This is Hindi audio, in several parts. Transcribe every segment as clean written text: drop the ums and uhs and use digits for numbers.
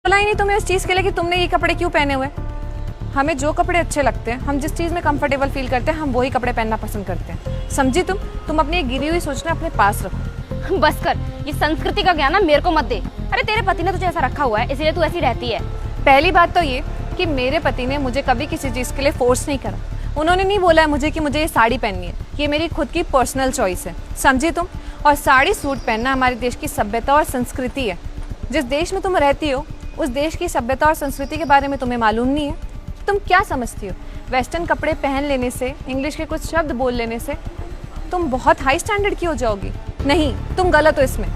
बोला ही नहीं तुम्हें इस चीज़ के लिए कि तुमने ये कपड़े क्यों पहने हुए। हमें जो कपड़े अच्छे लगते हैं, हम जिस चीज़ में कंफर्टेबल फील करते हैं, हम वही कपड़े पहनना पसंद करते हैं। समझी तुम अपनी गिरी हुई सोचना अपने पास रखो। बस कर, ये संस्कृति का ज्ञान ना मेरे को मत दे। अरे तेरे पति ने तुझे ऐसा रखा हुआ है, इसलिए तू ऐसी रहती है। पहली बात तो ये कि मेरे पति ने मुझे कभी किसी चीज़ के लिए फोर्स नहीं करा। उन्होंने नहीं बोला है मुझे कि मुझे ये साड़ी पहननी है, ये मेरी खुद की पर्सनल चॉइस है। समझी तुम? और साड़ी सूट पहनना हमारे देश की सभ्यता और संस्कृति है। जिस देश में तुम रहती हो उस देश की सभ्यता और संस्कृति के बारे में तुम्हें मालूम नहीं है। तुम क्या समझती हो वेस्टर्न कपड़े पहन लेने से, इंग्लिश के कुछ शब्द बोल लेने से तुम बहुत हाई स्टैंडर्ड की हो जाओगी? नहीं, तुम गलत हो इसमें।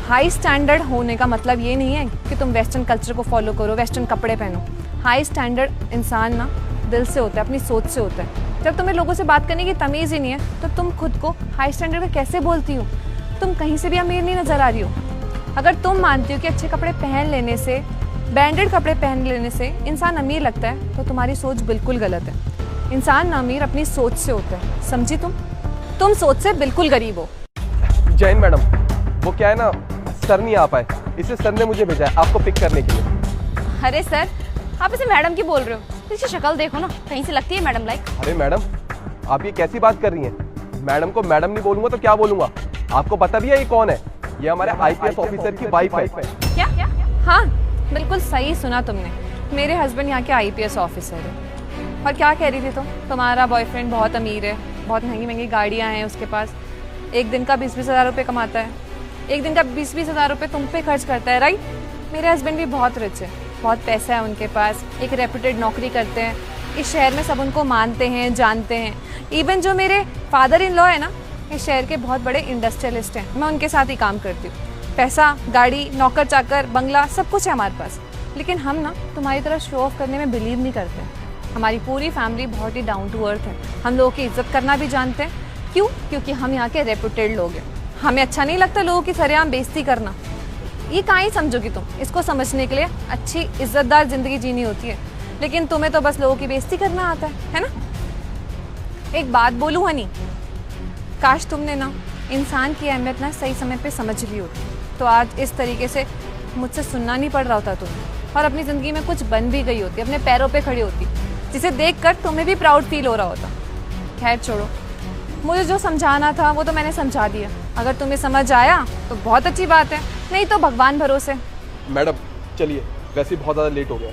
हाई स्टैंडर्ड होने का मतलब ये नहीं है कि तुम वेस्टर्न कल्चर को फॉलो करो, वेस्टर्न कपड़े पहनो। हाई स्टैंडर्ड इंसान ना दिल से होता है, अपनी सोच से होता है। जब तुम्हें लोगों से बात करने की तमीज़ ही नहीं है तो तुम खुद को हाई स्टैंडर्ड में कैसे बोलती हो? तुम कहीं से भी अमीर नहीं नज़र आ रही हो। अगर तुम मानती हो कि अच्छे कपड़े पहन लेने से, ब्रांडेड कपड़े पहन लेने से इंसान अमीर लगता है, तो तुम्हारी सोच बिल्कुल गलत है। इंसान ना अमीर अपनी सोच से होता है। समझी तुम सोच से बिल्कुल गरीब हो। जैन मैडम, वो क्या है ना, सर नहीं आ पाए, इसलिए सर ने मुझे भेजा है आपको पिक करने के लिए। अरे सर, आप इसे मैडम की बोल रहे हो? इसकी शक्ल देखो ना, कहीं से लगती है मैडम लाइक। अरे मैडम, आप ये कैसी बात कर रही हैं? मैडम को मैडम नहीं बोलूंगा तो क्या बोलूंगा? आपको पता भी है ये कौन है? ये हमारे आईपीएस ऑफिसर की वाइफ है। क्या? हाँ, बिल्कुल सही सुना तुमने। मेरे हस्बैंड यहाँ के आईपीएस ऑफिसर है। और क्या कह रही थी तुम? तुम्हारा बॉयफ्रेंड बहुत अमीर है, बहुत महंगी महंगी गाड़ियाँ हैं उसके पास, एक दिन का 20-20 हज़ार रुपये कमाता है, एक दिन का 20-20 हज़ार रुपये तुम पे खर्च करता है, राइट? मेरे हस्बैंड भी बहुत रिच है, बहुत पैसा है उनके पास, एक रेप्यूटेड नौकरी करते हैं, इस शहर में सब उनको मानते हैं, जानते हैं। इवन जो मेरे फादर इन लॉ है ना, इस शहर के बहुत बड़े इंडस्ट्रियलिस्ट हैं, मैं उनके साथ ही काम करती हूँ। पैसा, गाड़ी, नौकर चाकर, बंगला, सब कुछ है हमारे पास। लेकिन हम ना तुम्हारी तरह शो ऑफ करने में बिलीव नहीं करते। हमारी पूरी फैमिली बहुत ही डाउन टू अर्थ है। हम लोगों की इज्जत करना भी जानते हैं। क्यों? क्योंकि हम यहाँ के रेप्यूटेड लोग हैं। हमें अच्छा नहीं लगता लोगों की सरेआम बेइज्जती करना। ये कहाँ ही समझोगी तुम? इसको समझने के लिए अच्छी इज्जतदार ज़िंदगी जीनी होती है, लेकिन तुम्हें तो बस लोगों की बेइज्जती करना आता है ना? एक बात बोलूँ हनी, काश तुमने ना इंसान की अहमियत ना सही समय पे समझ ली होती, तो आज इस तरीके से मुझसे सुनना नहीं पड़ रहा होता तुम्हें, और अपनी ज़िंदगी में कुछ बन भी गई होती, अपने पैरों पे खड़ी होती, जिसे देखकर तुम्हें भी प्राउड फील हो रहा होता। खैर छोड़ो, मुझे जो समझाना था वो तो मैंने समझा दिया। अगर तुम्हें समझ आया तो बहुत अच्छी बात है, नहीं तो भगवान भरोसे। मैडम चलिए, वैसे ही बहुत ज़्यादा लेट हो गया।